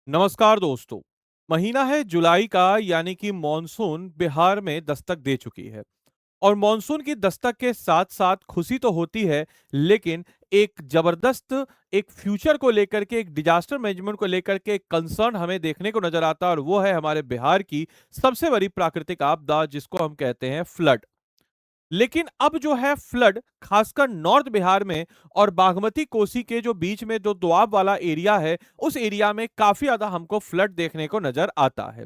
नमस्कार दोस्तों। महीना है जुलाई का यानी कि मॉनसून बिहार में दस्तक दे चुकी है। और मॉनसून की दस्तक के साथ साथ खुशी तो होती है, लेकिन एक जबरदस्त एक फ्यूचर को लेकर के, एक डिजास्टर मैनेजमेंट को लेकर के एक कंसर्न हमें देखने को नजर आता है, और वो है हमारे बिहार की सबसे बड़ी प्राकृतिक आपदा जिसको हम कहते हैं फ्लड। लेकिन अब जो है फ्लड खासकर नॉर्थ बिहार में और बागमती कोसी के जो बीच में जो दोआब वाला एरिया है, उस एरिया में काफी ज्यादा हमको फ्लड देखने को नजर आता है।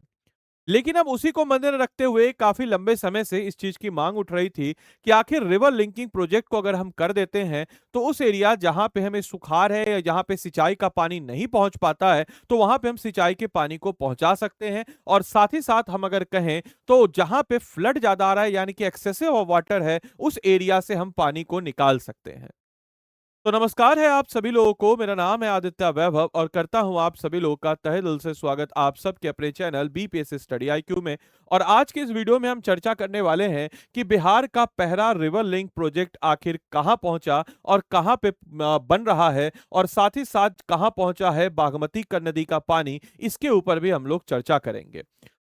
लेकिन अब उसी को मद्देनजर रखते हुए काफी लंबे समय से इस चीज की मांग उठ रही थी कि आखिर रिवर लिंकिंग प्रोजेक्ट को अगर हम कर देते हैं तो उस एरिया जहां पे हमें सुखाड़ है या जहां पे सिंचाई का पानी नहीं पहुंच पाता है, तो वहां पे हम सिंचाई के पानी को पहुंचा सकते हैं। और साथ ही साथ हम अगर कहें तो जहां पे फ्लड ज्यादा आ रहा है यानी कि एक्सेसिव वाटर है, उस एरिया से हम पानी को निकाल सकते हैं। तो नमस्कार है आप सभी लोगों को, मेरा नाम है आदित्य वैभव और करता हूं आप सभी लोगों का तहे दिल से स्वागत आप सबके अपने चैनल बीपीएस स्टडी आईक्यू में। और आज के इस वीडियो में हम चर्चा करने वाले हैं कि बिहार का पहला रिवर लिंक प्रोजेक्ट आखिर कहां पहुंचा और कहां पे बन रहा है, और साथ ही साथ कहां पहुंचा है बागमती नदी का पानी, इसके ऊपर भी हम लोग चर्चा करेंगे।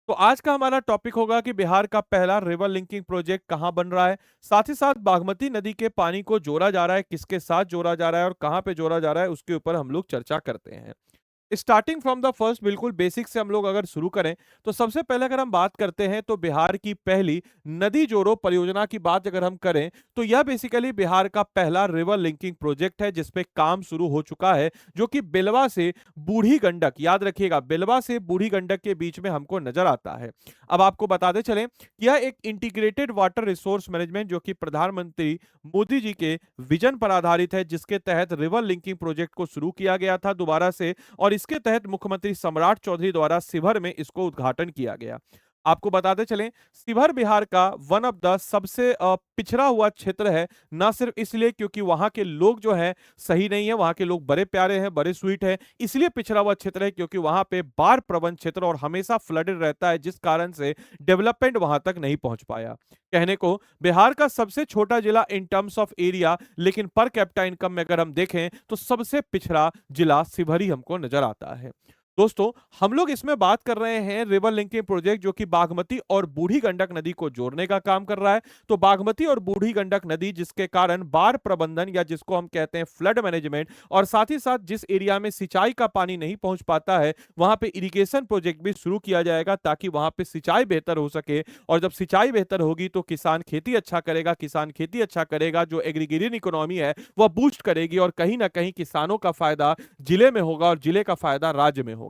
तो आज का हमारा टॉपिक होगा कि बिहार का पहला रिवर लिंकिंग प्रोजेक्ट कहां बन रहा है, साथ ही साथ बागमती नदी के पानी को जोड़ा जा रहा है, किसके साथ जोड़ा जा रहा है और कहां पे जोड़ा जा रहा है, उसके ऊपर हम लोग चर्चा करते हैं। स्टार्टिंग फ्रॉम द फर्स्ट, बिल्कुल बेसिक से हम लोग अगर शुरू करें तो सबसे पहले अगर हम बात करते हैं तो बिहार की पहली नदी जोड़ो परियोजना की बात अगर हम करें तो यह बेसिकली बिहार का पहला रिवर लिंकिंग प्रोजेक्ट है जिसपे काम शुरू हो चुका है, जो कि बेलवा से बूढ़ी गंडक, याद रखिएगा बेलवा से बूढ़ी गंडक के बीच में हमको नजर आता है। अब आपको बताते चलें, यह एक इंटीग्रेटेड वाटर रिसोर्स मैनेजमेंट जो कि प्रधानमंत्री मोदी जी के विजन पर आधारित है, जिसके तहत रिवर लिंकिंग प्रोजेक्ट को शुरू किया गया था दोबारा से। और इसके तहत मुख्यमंत्री सम्राट चौधरी द्वारा शिवहर में इसको उद्घाटन किया गया। आपको बताते चलें, शिवहर बिहार का वन ऑफ द सबसे पिछड़ा हुआ क्षेत्र है, ना सिर्फ इसलिए क्योंकि वहां के लोग जो हैं सही नहीं है, वहां के लोग बड़े प्यारे हैं, बड़े स्वीट हैं, इसलिए पिछड़ा हुआ क्षेत्र है क्योंकि वहां पे बाढ़ प्रवण क्षेत्र और हमेशा फ्लडेड रहता है, जिस कारण से डेवलपमेंट वहां तक नहीं पहुंच पाया। कहने को बिहार का सबसे छोटा जिला इन टर्म्स ऑफ एरिया, लेकिन पर कैपिटा इनकम में अगर हम देखें तो सबसे पिछड़ा जिला शिवहर ही हमको नजर आता है। दोस्तों, हम लोग इसमें बात कर रहे हैं रिवर लिंकिंग प्रोजेक्ट जो कि बागमती और बूढ़ी गंडक नदी को जोड़ने का काम कर रहा है। तो बागमती और बूढ़ी गंडक नदी जिसके कारण बाढ़ प्रबंधन या जिसको हम कहते हैं फ्लड मैनेजमेंट, और साथ ही साथ जिस एरिया में सिंचाई का पानी नहीं पहुंच पाता है वहां पे इरिगेशन प्रोजेक्ट भी शुरू किया जाएगा ताकि वहां पे सिंचाई बेहतर हो सके। और जब सिंचाई बेहतर होगी तो किसान खेती अच्छा करेगा, किसान खेती अच्छा करेगा, जो एग्रीगेरियन इकोनॉमी है वह बूस्ट करेगी, और कहीं ना कहीं किसानों का फायदा जिले में होगा और जिले का फायदा राज्य में होगा।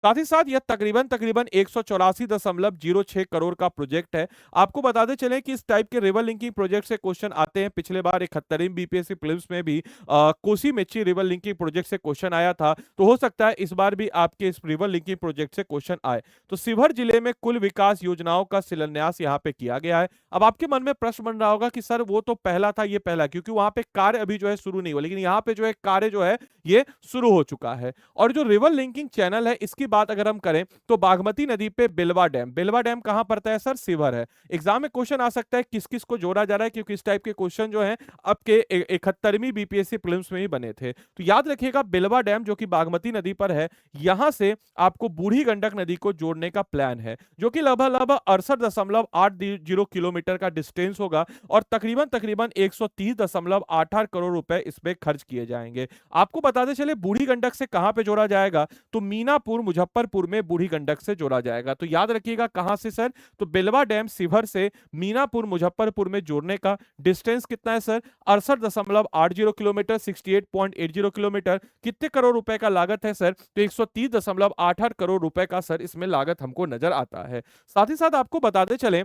साथ ही साथ यह तकरीबन तकरीबन 184.06 करोड़ का प्रोजेक्ट है। आपको बताते चलें कि इस टाइप के रिवर लिंकिंग प्रोजेक्ट से क्वेश्चन आते हैं। पिछले बार 71वीं बीपीएससी प्रीलिम्स में भी Kosi Mechi river linking project से क्वेश्चन आया था, तो हो सकता है इस बार भी आपके इस रिवर लिंकिंग प्रोजेक्ट से क्वेश्चन आए। तो शिवहर जिले में कुल विकास योजनाओं का शिलान्यास यहाँ पे किया गया है। अब आपके मन में प्रश्न बन रहा होगा कि सर वो तो पहला था, ये पहला, क्योंकि वहां पे कार्य अभी जो है शुरू नहीं हुआ, लेकिन यहाँ पे जो है कार्य जो है ये शुरू हो चुका है। और जो रिवर लिंकिंग चैनल है इसकी बात अगर हम करें तो बागमती नदी पे बेलवा डैम कहां पड़ता है सर? शिवहर है। एग्जाम में क्वेश्चन आ सकता है किस किस को जोड़ा जा रहा है, क्योंकि इस टाइप के क्वेश्चन जो है आपके 71वीं बीपीएससी प्रीलिम्स में ही बने थे। तो याद रखिएगा बेलवा डैम जो कि बागमती नदी पर है, यहां से आपको बूढ़ी गंडक नदी को जोड़ने का प्लान है, जो कि लगभग लगभग 68.80 किलोमीटर का डिस्टेंस होगा, और तकरीबन तकरीबन 130.88 करोड़ रुपए इसमें खर्च किए जाएंगे। आपको बताते चले बूढ़ी गंडक से कहां पे जोड़ा जाएगा, तो मीनापुर मुजफ्फरपुर में बूढ़ी गंडक से जोड़ा जाएगा। तो याद रखिएगा कहां से सर? तो बेलवा डैम शिवहर से मीनापुर मुजफ्फरपुर में जोड़ने का डिस्टेंस कितना है सर? 68.80 kilometre, 68.80 kilometre. कितने करोड़ रुपए का लागत है सर? तो 130.88 करोड़ रुपए का सर इसमें लागत हमको नजर आता है। साथ ही साथ आपको बताते चले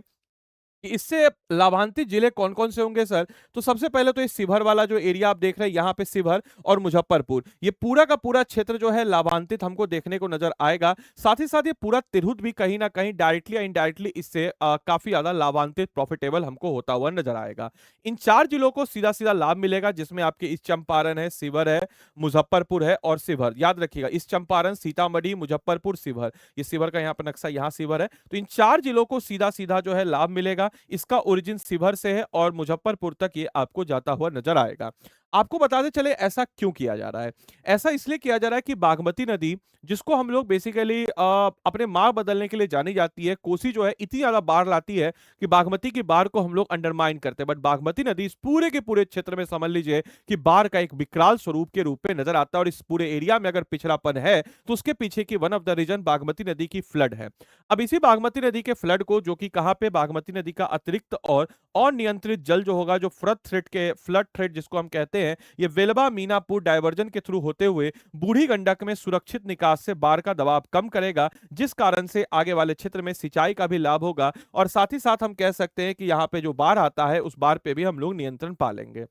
कि इससे लाभान्वित जिले कौन कौन से होंगे सर? तो सबसे पहले तो ये शिवहर वाला जो एरिया आप देख रहे हैं, यहाँ पे शिवहर और मुजफ्फरपुर, ये पूरा का पूरा क्षेत्र जो है लाभान्वित हमको देखने को नजर आएगा। साथ ही साथ ये पूरा तिरहुत भी कहीं ना कहीं डायरेक्टली या इनडायरेक्टली इससे काफी ज्यादा लाभान्वित, प्रॉफिटेबल हमको होता हुआ नजर आएगा। इन चार जिलों को सीधा सीधा लाभ मिलेगा, जिसमें आपके इस चंपारण है, शिवहर है, मुजफ्फरपुर है और शिवहर। याद रखिएगा इस चंपारण, सीतामढ़ी, मुजफ्फरपुर, शिवहर, ये शिवहर का यहाँ पर नक्शा, यहाँ शिवहर है। तो इन चार जिलों को सीधा सीधा जो है लाभ मिलेगा। इसका ओरिजिन शिवहर से है और मुजफ्फरपुर तक ये आपको जाता हुआ नजर आएगा। आपको बताते चले ऐसा क्यों किया जा रहा है। ऐसा इसलिए किया जा रहा है कि बागमती नदी, जिसको हम लोग बेसिकली अपने माँ बदलने के लिए जानी जाती है, कोसी जो है इतनी ज्यादा बाढ़ लाती है कि बागमती की बाढ़ को हम लोग अंडरमाइन करते हैं। बट बागमती नदी इस पूरे के पूरे क्षेत्र में समझ लीजिए कि बाढ़ का एक विकराल स्वरूप के रूप में नजर आता है। और इस पूरे एरिया में अगर पिछड़ापन है तो उसके पीछे की one of the reason Bagmati नदी की फ्लड है। अब इसी बागमती नदी के फ्लड को, जो कि कहां पे, बागमती नदी का अतिरिक्त और अनियंत्रित जल जो होगा, जो फ्लड थ्रेट जिसको हम कहते हैं, ये वेलवा मीनापुर डायवर्जन के थ्रू होते हुए बूढ़ी गंडक में सुरक्षित निकास से बाढ़ का दबाव कम करेगा, जिस कारण से आगे वाले क्षेत्र में सिंचाई का भी लाभ होगा। और साथ ही साथ हम कह सकते हैं कि यहाँ पे जो बाढ़ आता है उस बाढ़ पे भी हम लोग नियंत्रण पा लेंगे।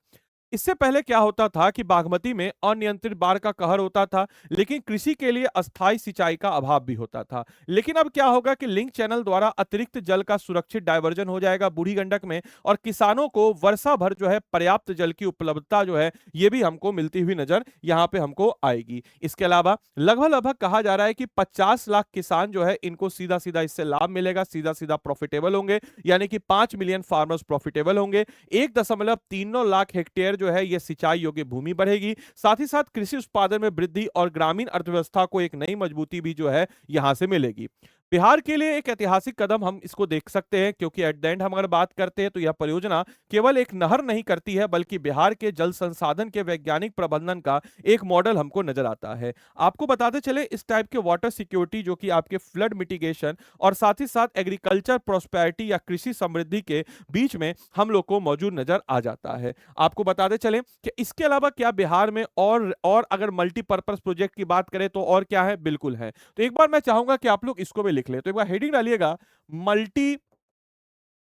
इससे पहले क्या होता था कि बागमती में अनियंत्रित बाढ़ का कहर होता था, लेकिन कृषि के लिए अस्थायी सिंचाई का अभाव भी होता था। लेकिन अब क्या होगा कि लिंक चैनल द्वारा अतिरिक्त जल का सुरक्षित डायवर्जन हो जाएगा बूढ़ी गंडक में, और किसानों को वर्षा भर जो है पर्याप्त जल की उपलब्धता जो है ये भी हमको मिलती हुई नजर यहाँ पे हमको आएगी। इसके अलावा लगभग लगभग कहा जा रहा है कि 50 लाख किसान जो है इनको सीधा सीधा इससे लाभ मिलेगा, सीधा सीधा प्रॉफिटेबल होंगे, यानी कि 5 मिलियन फार्मर्स प्रॉफिटेबल होंगे। 1.39 लाख हेक्टेयर जो है ये सिंचाई योग्य भूमि बढ़ेगी। साथ ही साथ कृषि उत्पादन में वृद्धि और ग्रामीण अर्थव्यवस्था को एक नई मजबूती भी जो है यहां से मिलेगी। बिहार के लिए एक ऐतिहासिक कदम हम इसको देख सकते हैं, क्योंकि एट द एंड हम अगर बात करते हैं तो यह परियोजना केवल एक नहर नहीं करती है, बल्कि बिहार के जल संसाधन के वैज्ञानिक प्रबंधन का एक मॉडल हमको नजर आता है। आपको बताते चले इस टाइप के वाटर सिक्योरिटी, जो कि आपके फ्लड मिटिगेशन और साथ ही साथ एग्रीकल्चर प्रोस्पेरिटी या कृषि समृद्धि के बीच में हम लोग को मौजूद नजर आ जाता है। आपको बताते चले कि इसके अलावा क्या बिहार में और अगर मल्टीपर्पज प्रोजेक्ट की बात करें तो और क्या है, बिल्कुल है। तो एक बार मैं चाहूंगा कि आप लोग इसको भी लिख ले, तो एक बार हेडिंग डालिएगा, multi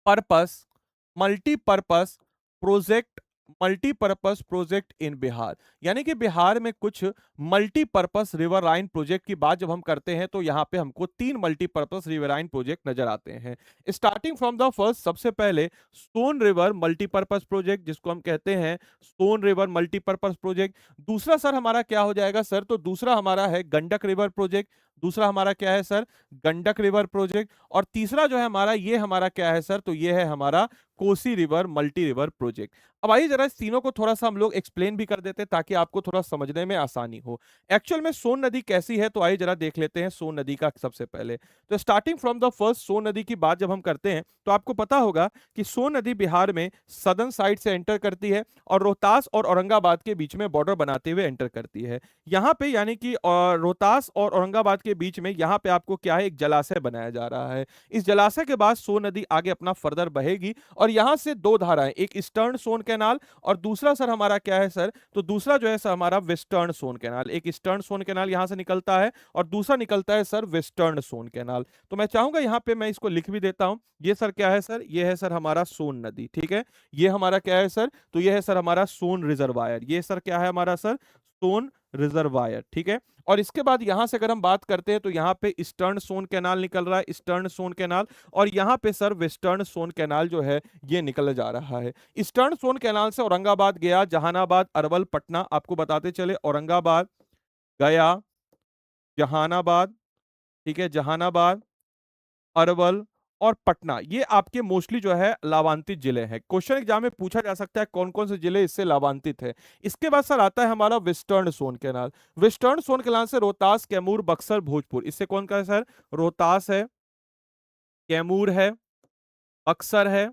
purpose multipurpose project multipurpose project in Bihar. यानी कि बिहार में कुछ मल्टीपर्पस रिवराइन प्रोजेक्ट की बात जब हम करते हैं तो यहां पे हमको 3 मल्टीपर्पस रिवराइन प्रोजेक्ट नजर आते हैं। स्टार्टिंग फ्रॉम द फर्स्ट, सबसे पहले सोन रिवर मल्टीपर्पस प्रोजेक्ट, जिसको हम कहते हैं सोन रिवर मल्टीपर्पस प्रोजेक्ट। दूसरा सर हमारा क्या हो जाएगा सर, तो दूसरा हमारा है गंडक रिवर प्रोजेक्ट। दूसरा हमारा क्या है सर, गंडक रिवर प्रोजेक्ट। और तीसरा जो है हमारा, ये हमारा क्या है सर, तो ये है हमारा Kosi river multi river project. अब आइए जरा इस तीनों को थोड़ा सा हम लोग एक्सप्लेन भी कर देते हैं ताकि आपको थोड़ा समझने में आसानी हो। एक्चुअल में सोन नदी कैसी है, तो आइए जरा देख लेते हैं सोन नदी का सबसे पहले। तो स्टार्टिंग फ्रॉम द फर्स्ट, सोन नदी की बात जब हम करते हैं तो आपको पता होगा कि सोन नदी बिहार में सदर्न साइड से एंटर करती है और रोहतास और औरंगाबाद के बीच में बॉर्डर बनाते हुए एंटर करती है। यहाँ पे यानी कि रोहतास और औरंगाबाद के बीच में यहाँ पे आपको क्या है, एक जलाशय बनाया जा रहा है। इस जलाशय के बाद सोन नदी आगे अपना फर्दर बहेगी और यहां से दो धाराएं, एक ईस्टर्न सोन कैनाल और दूसरा सर हमारा क्या है सर, तो दूसरा जो है सर हमारा वेस्टर्न सोन कैनाल। एक ईस्टर्न सोन कैनाल यहां से निकलता है और दूसरा निकलता है सर वेस्टर्न सोन कैनाल। तो मैं चाहूंगा यहां पे मैं इसको लिख भी देता हूं। ये सर क्या है सर, ये है सर हमारा सोन नदी, ठीक है। ये हमारा क्या है सर, तो ये है सर हमारा सोन रिजर्वायर। ये सर क्या है हमारा सर, सोन रिजर्वायर, ठीक है। और इसके बाद यहां से अगर हम बात करते हैं तो यहाँ पे ईस्टर्न सोन कैनाल निकल रहा है, ईस्टर्न सोन कैनाल। और यहाँ पे सर वेस्टर्न सोन कैनाल जो है ये निकल जा रहा है। ईस्टर्न सोन कैनाल से औरंगाबाद गया, जहानाबाद, अरवल, पटना, आपको बताते चले औरंगाबाद, गया, जहानाबाद, ठीक है, जहानाबाद, अरवल और पटना, ये आपके मोस्टली जो है लाभांतित जिले हैं। क्वेश्चन एग्जाम में पूछा जा सकता है कौन कौन से जिले इससे लाभांतित है। इसके बाद सर आता है हमारा वेस्टर्न सोन कैनाल। वेस्टर्न सोन कैनाल से रोहतास, कैमूर, बक्सर, भोजपुर, इससे कौन का है सर, रोहतास है, कैमूर है, बक्सर है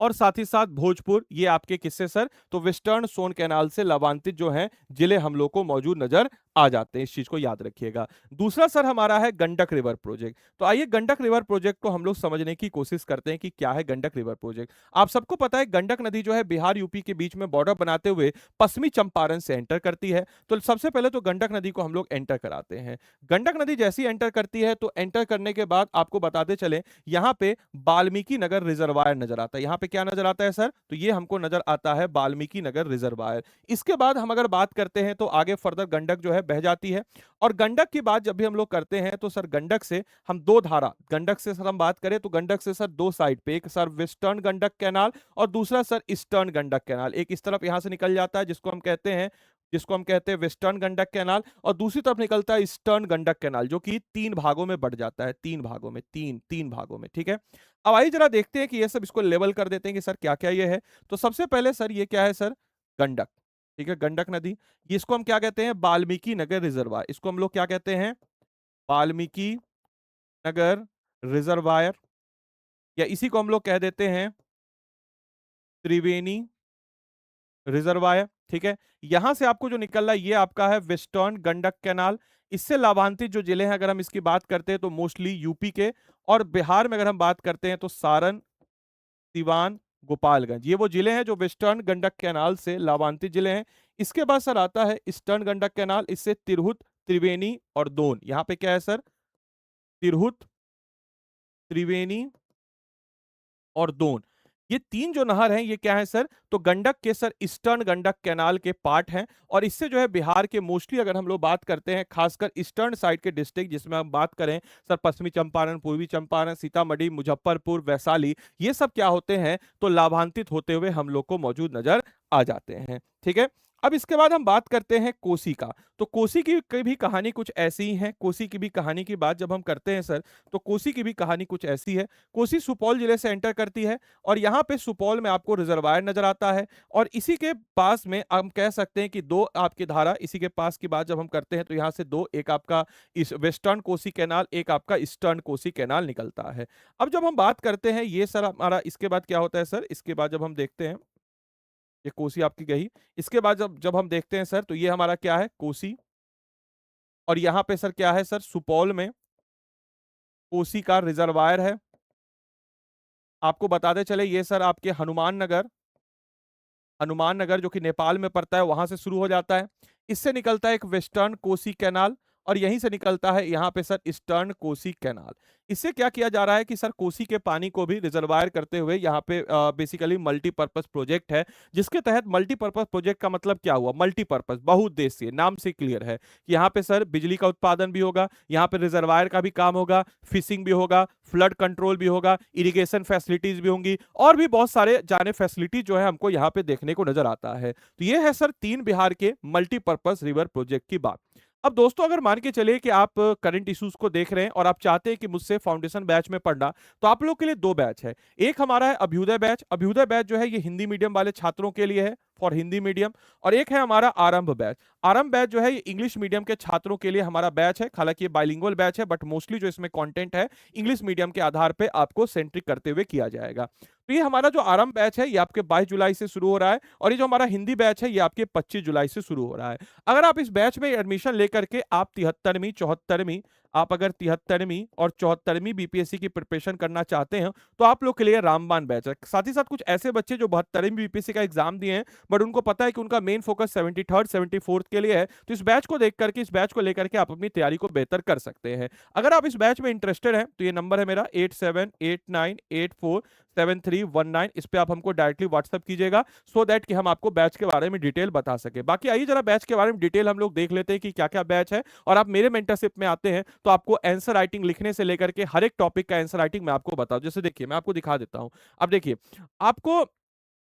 और साथ ही साथ भोजपुर, ये आपके किस्से सर, तो वेस्टर्न सोन कैनाल से लाभांतित जो हैं जिले हम लोग को मौजूद नजर आ जाते हैं। इस चीज को याद रखिएगा। दूसरा सर हमारा है गंडक रिवर प्रोजेक्ट। तो आइए गंडक रिवर प्रोजेक्ट को हम लोग समझने की कोशिश करते हैं कि क्या है गंडक रिवर प्रोजेक्ट। आप सबको पता है गंडक नदी जो है बिहार यूपी के बीच में बॉर्डर बनाते हुए पश्चिमी चंपारण से एंटर करती है। तो सबसे पहले तो गंडक नदी को हम लोग एंटर कराते हैं। गंडक नदी जैसी एंटर करती है तो एंटर करने के बाद आपको बताते चले यहाँ पे वाल्मीकि नगर रिजर्वायर नजर आता है। यहाँ पे क्या नजर आता है सर, तो ये हमको नजर आता है वाल्मीकि नगर रिजर्वायर। इसके बाद हम अगर बात करते हैं तो आगे फर्दर गंडक जो है बह जाती है। और गंडक की बात जब भी हम लोग करते हैं तो सर गंडक से हम दो धारा, गंडक से सर हम बात करें तो गंडक से सर दो साइड पे, एक सर वेस्टर्न गंडक कैनाल और दूसरा सर ईस्टर्न गंडक कैनाल। एक इस तरफ यहां से निकल जाता है जिसको हम कहते हैं वेस्टर्न गंडक कैनाल, और दूसरी तरफ निकलता है ईस्टर्न गंडक कैनाल, जो कि तीन भागों में बढ़ जाता है, तीन भागों में, तीन भागों में, ठीक है। अब आइए जरा देखते हैं कि ये सब, इसको लेवल कर देते हैं कि सर क्या क्या ये है। तो सबसे पहले सर ये क्या है सर, गंडक। ठीक है, गंडक नदी। इसको हम क्या कहते हैं? वाल्मीकि नगर रिजर्वायर। इसको हम लोग क्या कहते हैं? वाल्मीकि नगर रिजर्वायर, या इसी को हम लोग कह देते हैं त्रिवेणी रिजर्वायर। ठीक है, यहां से आपको जो निकल रहा है ये आपका है वेस्टर्न गंडक कैनाल। इससे लाभान्वित जो जिले हैं अगर हम इसकी बात करते हैं तो मोस्टली यूपी के, और बिहार में अगर हम बात करते हैं तो सारण, सिवान, गोपालगंज, ये वो जिले हैं जो वेस्टर्न गंडक कैनाल से लाभान्वित जिले हैं। इसके बाद सर आता है ईस्टर्न गंडक कैनाल, इससे तिरहुत, त्रिवेणी और दोन। यहाँ पे क्या है सर? तिरहुत, त्रिवेणी और दोन, ये तीन जो नहर हैं ये क्या है सर? तो गंडक के सर ईस्टर्न गंडक कैनाल के पार्ट हैं। और इससे जो है बिहार के मोस्टली अगर हम लोग बात करते हैं खासकर ईस्टर्न साइड के डिस्ट्रिक्ट, जिसमें हम बात करें सर पश्चिमी चंपारण, पूर्वी चंपारण, सीतामढ़ी, मुजफ्फरपुर, वैशाली, ये सब क्या होते हैं? तो लाभान्वित होते हुए हम लोग को मौजूद नजर आ जाते हैं। ठीक है, अब इसके बाद हम बात करते हैं कोसी का। तो कोसी की भी कहानी कुछ ऐसी ही है। कोसी की भी कहानी की बात जब हम करते हैं सर, तो कोसी की भी कहानी कुछ ऐसी है। कोसी सुपौल जिले से एंटर करती है, और यहाँ पे सुपौल में आपको रिजर्वायर नजर आता है, और इसी के पास में हम कह सकते हैं कि दो आपकी धारा, इसी के पास की बात जब हम करते हैं तो यहाँ से दो, एक आपका इस वेस्टर्न कोसी कैनाल, एक आपका ईस्टर्न कोसी कैनाल निकलता है। अब जब हम बात करते हैं ये सर हमारा, इसके बाद क्या होता है सर? इसके बाद जब हम देखते हैं, ये कोसी आपकी गई। इसके बाद जब जब हम देखते हैं सर, तो ये हमारा क्या है? कोसी। और यहाँ पे सर क्या है सर? सुपौल में कोसी का रिजर्वायर है। आपको बताते चले ये सर आपके हनुमान नगर, हनुमान नगर जो कि नेपाल में पड़ता है, वहां से शुरू हो जाता है। इससे निकलता है एक वेस्टर्न कोसी कैनाल, और यहीं से निकलता है यहाँ पे सर ईस्टर्न कोसी कैनाल। इससे क्या किया जा रहा है कि सर कोसी के पानी को भी रिजर्वायर करते हुए यहाँ पे बेसिकली मल्टीपर्पज प्रोजेक्ट है। जिसके तहत मल्टीपर्पज प्रोजेक्ट का मतलब क्या हुआ? मल्टीपर्पज, बहुउद्देशीय, नाम से क्लियर है कि यहाँ पे सर बिजली का उत्पादन भी होगा, यहाँ पे रिजर्वायर का भी काम होगा, फिशिंग भी होगा, फ्लड कंट्रोल भी होगा, इरिगेशन फैसिलिटीज भी होंगी, और भी बहुत सारे जाने फैसिलिटी जो है हमको यहाँ पे देखने को नजर आता है। तो ये है सर तीन बिहार के मल्टीपर्पज रिवर प्रोजेक्ट की बात। अब दोस्तों अगर मान के चलिए कि आप करंट इश्यूज को देख रहे हैं और आप चाहते हैं कि मुझसे फाउंडेशन बैच में पढ़ना, तो आप लोग के लिए दो बैच है। एक हमारा है अभ्युदय बैच। अभ्युदय बैच जो है ये हिंदी मीडियम वाले छात्रों के लिए है, फॉर हिंदी मीडियम। और एक है हमारा आरंभ बैच। आरंभ बैच जो है ये इंग्लिश मीडियम के छात्रों के लिए हमारा बैच है। हालांकि ये बाइलिंगुअल बैच है, बट मोस्टली जो इसमें कंटेंट है इंग्लिश मीडियम के आधार पे आपको सेंट्रिक करते हुए किया जाएगा। तो ये हमारा जो आरंभ बैच है ये आपके 22 जुलाई से शुरू हो रहा है, और ये जो हमारा हिंदी बैच है ये आपके 25 जुलाई से शुरू हो रहा है। अगर आप इस बैच में एडमिशन लेकर के आप 73वीं 74वीं, आप अगर 73वीं और 74वीं बीपीएससी की प्रिपरेशन करना चाहते हैं तो आप लोग के लिए रामबाण बैच है। साथ ही साथ कुछ ऐसे बच्चे जो 72वीं बीपीएससी का एग्जाम दिए हैं बट उनको पता है कि उनका मेन फोकस 73rd 74th के लिए है, तो इस बैच को देख करके, इस बैच को लेकर के आप अपनी तैयारी को बेहतर कर सकते हैं। अगर आप इस बैच में इंटरेस्टेड हैं तो ये नंबर है मेरा 8789847319, इस पे आप हमको डायरेक्टली व्हाट्सअप कीजिएगा, सो दैट कि हम आपको बैच के बारे में डिटेल बता सके। बाकी आइए जरा बैच के बारे में डिटेल हम लोग देख लेते हैं कि क्या क्या बैच है। और आप मेरे मेंटरशिप में आते हैं तो आपको आंसर राइटिंग लिखने से लेकर के हर एक टॉपिक का आंसर राइटिंग मैं आपको बताऊं। जैसे देखिए मैं आपको दिखा देता हूं। अब देखिए, आपको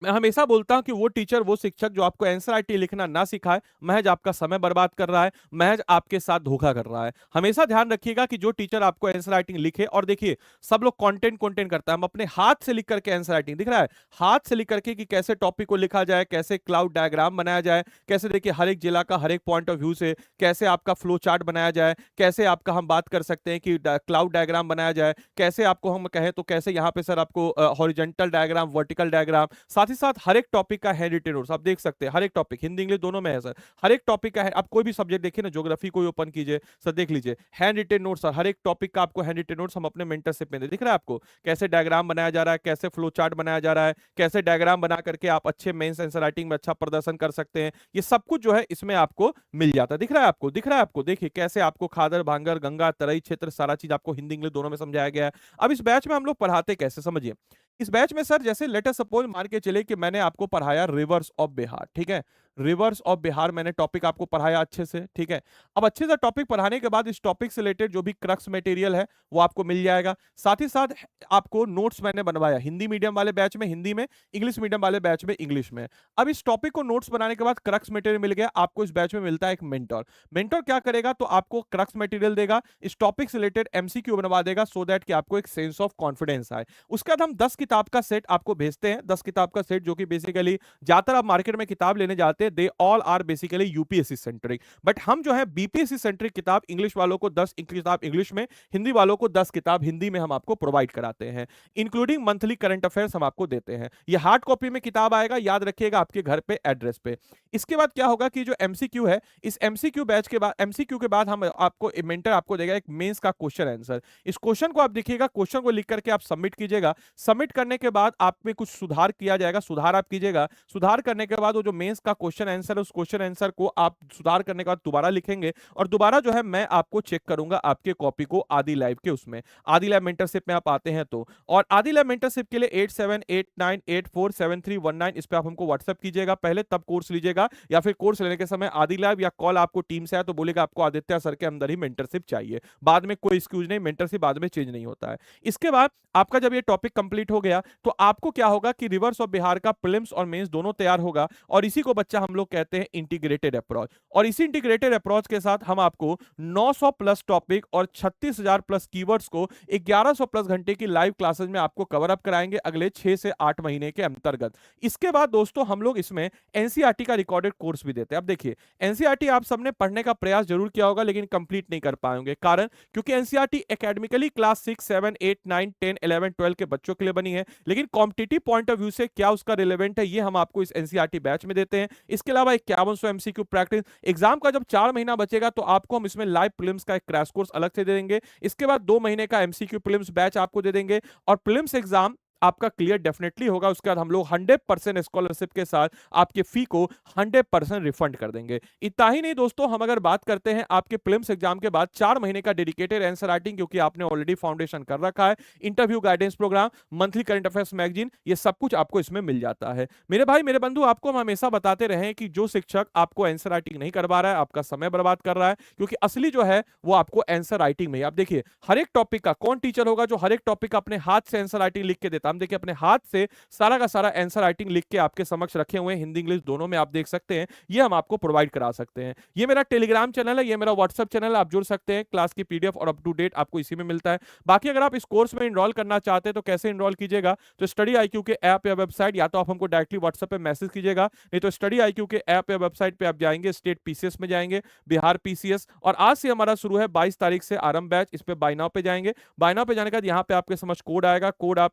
मैं हमेशा बोलता हूं कि वो टीचर, वो शिक्षक जो आपको आंसर राइटिंग लिखना ना सिखाए, महज आपका समय बर्बाद कर रहा है, महज आपके साथ धोखा कर रहा है। हमेशा ध्यान रखिएगा कि जो टीचर आपको आंसर राइटिंग लिखे, और देखिए सब लोग कंटेंट कंटेंट करता है, हम अपने हाथ से लिख करके आंसर राइटिंग, दिख रहा है, हाथ से लिख करके कि कैसे टॉपिक को लिखा जाए, कैसे क्लाउड डायग्राम बनाया जाए, कैसे देखिए हर एक जिला का हर एक पॉइंट ऑफ व्यू से कैसे आपका फ्लो चार्ट बनाया जाए, कैसे आपका हम बात कर सकते हैं कि क्लाउड डायग्राम बनाया जाए, कैसे आपको हम कहें तो कैसे यहाँ पे सर आपको हॉरिजेंटल डायग्राम, वर्टिकल डायग्राम, साथ ही साथ हर एक टॉपिक का हैंड रिटेन नोट्स आप देख सकते हैं। हर एक टॉपिक हिंदी इंग्लिश दोनों में है सर, हर एक टॉपिक का है। आप कोई भी सब्जेक्ट देखिए ना, ज्योग्राफी कोई ओपन कीजिए सर, देख लीजिए हैंड रिटेन नोट्स सर, हर एक टॉपिक का आपको हैंड रिटेन नोट्स हम अपने मेंटरशिप में दे, दिख रहा है आपको कैसे डायग्राम बनाया जा रहा है, कैसे फ्लो चार्ट बनाया जा रहा है, कैसे डायग्राम बना करके आप अच्छे मेंस आंसर राइटिंग में अच्छा प्रदर्शन कर सकते हैं। ये सब कुछ जो है इसमें आपको मिल जाता है। दिख रहा है आपको, दिख रहा है आपको, देखिए कैसे आपको खादर, भांगर, गंगा, तराई क्षेत्र सारा चीज आपको हिंदी इंग्लिश दोनों में समझाया गया है। अब इस बैच में हम लोग पढ़ाते कैसे, समझिए। इस बैच में सर जैसे लेट अस सपोज मान के चले कि मैंने आपको पढ़ाया रिवर्स ऑफ बिहार, ठीक है, रिवर्स ऑफ बिहार मैंने टॉपिक आपको पढ़ाया अच्छे से, ठीक है। अब अच्छे से टॉपिक पढ़ाने के बाद इस टॉपिक से रिलेटेड जो भी क्रक्स मटेरियल है वो आपको मिल जाएगा। साथ ही साथ आपको नोट्स मैंने बनवाया, हिंदी मीडियम वाले बैच में हिंदी में, इंग्लिश मीडियम वाले बैच में इंग्लिश में। अब इस टॉपिक को नोट्स बनाने के बाद क्रक्स मटेरियल मिल गया आपको। इस बैच में मिलता है एक मेंटर। मेंटर क्या करेगा, तो आपको क्रक्स मटेरियल देगा, इस टॉपिक से रिलेटेड एमसीक्यू बनवा देगा, सो दैट कि आपको एक सेंस ऑफ कॉन्फिडेंस आए। उसके बाद हम 10 किताब का सेट आपको भेजते हैं, 10 किताब का सेट जो कि बेसिकली ज्यादातर आप मार्केट में किताब लेने जाते आते हैं they all are basically UPSC centric, but हम जो है बीपीएससी सेंट्रिक किताब इंग्लिश वालों को 10 किताब इंग्लिश में, हिंदी वालों को 10 किताब हिंदी में हम आपको प्रोवाइड कराते हैं, इंक्लूडिंग मंथली करंट अफेयर्स हम आपको देते हैं। ये हार्ड कॉपी में किताब आएगा, याद रखिएगा आपके घर पे एड्रेस पे। इसके बाद क्या होगा कि जो एमसीक्यू है, इस एमसीक्यू बैच के बाद, एमसीक्यू के बाद हम आपको मेंटर आपको देगा एक मेंस का क्वेश्चन आंसर। इस क्वेश्चन को आप देखिएगा, क्वेश्चन को लिख करके आप सबमिट कीजिएगा। सबमिट करने के बाद आप में कुछ सुधार किया जाएगा, सुधार आप कीजिएगा। सुधार करने के बाद वो जो मेंस का क्वेश्चन आंसर है, उस क्वेश्चन आंसर को आप सुधार करने के बाद दोबारा लिखेंगे और दोबारा जो है मैं आपको चेक करूंगा आपके कॉपी को आदि लाइव के उसमें, आदि लाइव मेंटरशिप में आप आते हैं तो। और आदि लाइव मेंटरशिप के लिए 8789847319 इस पे आप हमको व्हाट्सएप कीजिएगा पहले, तब कोर्स लीजिएगा, या फिर कोर्स लेने के समय आदि लाइव या कॉल आपको टीम से आया तो बोलेगा आपको आदित्य सर के अंदर ही मेंटरशिप चाहिए, बाद में कोई एक्सक्यूज नहीं, मेंटरशिप बाद में चेंज नहीं होता है। इसके बाद आपका जब ये टॉपिक कंप्लीट हो गया तो आपको क्या होगा कि रिवर्स ऑफ बिहार का प्रीलिम्स और मेंस दोनों तैयार होगा, और इसी को बच्चा हम लोग कहते हैं इंटीग्रेटेड अप्रोच। और इसी इंटीग्रेटेड अप्रोच के साथ हम आपको 900 प्लस टॉपिक और 36,000 प्लस कीवर्ड्स को 1100 प्लस घंटे की लाइव क्लासेस में आपको कवर अप कराएंगे अगले 6 से 8 महीने के अंतर्गत। इसके बाद दोस्तों हम लोग इसमें एनसीईआरटी का रिकॉर्डेड कोर्स भी देते हैं। अब देखिए, एनसीईआरटी आप सबने पढ़ने का प्रयास जरूर किया होगा लेकिन कंप्लीट नहीं कर पाएंगे, कारण क्योंकि एनसीईआरटी एकेडमिकली क्लास 6 7 8 9 10 11 12 के बच्चों के लिए बनी है, लेकिन कॉम्पिटिटिव पॉइंट ऑफ व्यू से क्या उसका रिलेवेंट है ये हम आपको इस एनसीईआरटी बैच में देते हैं। इसके अलावा 5100 एमसीक्यू प्रैक्टिस, एग्जाम का जब 4 महीना बचेगा तो आपको हम इसमें लाइव प्रीलिम्स का एक क्रैश कोर्स अलग से दे देंगे। इसके बाद 2 महीने का एमसीक्यू प्रीलिम्स बैच आपको दे देंगे, और प्रीलिम्स एग्जाम आपका क्लियर डेफिनेटली होगा। उसके बाद हम लोग 100% स्कॉलरशिप के साथ आपके फी को 100% रिफंड कर देंगे। इतना ही नहीं दोस्तों, हम अगर बात करते हैं आपके प्रीलिम्स एग्जाम के बाद 4 महीने का डेडिकेटेड आंसर राइटिंग, क्योंकि आपने ऑलरेडी फाउंडेशन कर रखा है, interview guidance program, monthly current affairs magazine, ये सब कुछ आपको इसमें मिल जाता है। मेरे भाई मेरे बंधु, आपको हम हमेशा बताते रहे हैं कि जो शिक्षक आपको आंसर राइटिंग नहीं करवा रहा है, आपका समय बर्बाद कर रहा है, क्योंकि असली जो है वो आपको आंसर राइटिंग में। आप देखिए, हर एक टॉपिक का कौन टीचर होगा जो हर एक टॉपिक का अपने हाथ से आंसर राइटिंग लिख के देता। हम देखिए अपने हाथ से सारा का सारा आंसर राइटिंग लिख के आपके समक्ष रखे हुए हैं, हिंदी इंग्लिश दोनों में आप देख सकते हैं, ये हम आपको प्रोवाइड करा सकते हैं। ये मेरा टेलीग्राम चैनल है, ये मेरा व्हाट्सएप चैनल है, आप जुड़ सकते हैं, क्लास की पीडीएफ और अप टू डेट आपको इसी में मिलता है। बाकी अगर आप इस कोर्स में इनरोल करना चाहते हैं तो कैसे इनरोल कीजिएगा, तो स्टडी आईक्यू के ऐप या वेबसाइट, या तो आप हमको डायरेक्टली व्हाट्सएप पे मैसेज कीजिएगा, नहीं तो स्टडी आईक्यू के ऐप या वेबसाइट पे आप जाएंगे, स्टेट पीसीएस में जाएंगे, बिहार पीसीएस, और आज से हमारा शुरू है 22 तारीख से आरंभ बैच, इस पे बाय नाउ पे जाएंगे। बाय नाउ पे जाने के बाद यहाँ पे आपके समझ कोड आएगा, कोड आप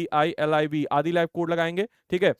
ADILIV आदि लाइव कोड लगाएंगे, ठीक है,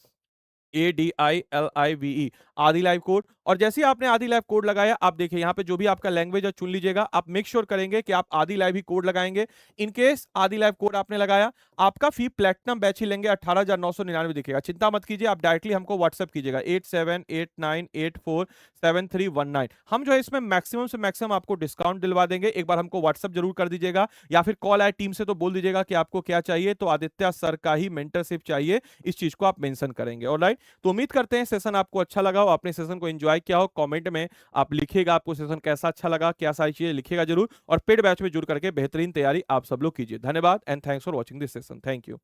ADILIVE आदि लाइव कोड। और जैसे ही आपने आदि लाइव कोड लगाया, आप देखिए यहाँ पे जो भी आपका लैंग्वेज है चुन लीजिएगा, आप मेक श्योर करेंगे कि आप आदि लाइव ही कोड लगाएंगे। इन केस आदि लाइव कोड आपने लगाया, आपका फी प्लेटिनम बैच ही लेंगे 18,999 दिखेगा, चिंता मत कीजिए, आप डायरेक्टली हमको व्हाट्सएप कीजिएगा 8789847319। हम जो है इसमें मैक्सिमम से मैक्सिमम आपको डिस्काउंट दिलवा देंगे, एक बार हमको व्हाट्सएप जरूर कर दीजिएगा, या फिर कॉल आए टीम से तो बोल दीजिएगा कि आपको क्या चाहिए, तो आदित्य सर का ही मेंटरशिप चाहिए, इस चीज को आप मेंशन करेंगे। ऑलराइट, तो उम्मीद करते हैं सेशन आपको अच्छा लगा हो, आपने सेशन को एंजॉय किया हो। कमेंट में आप लिखिएगा आपको सेशन कैसा अच्छा लगा, क्या सारी चीजें लिखिएगा जरूर, और पेड बैच में जुड़ करके बेहतरीन तैयारी आप सब लोग कीजिए। धन्यवाद and thanks for watching this session. Thank you.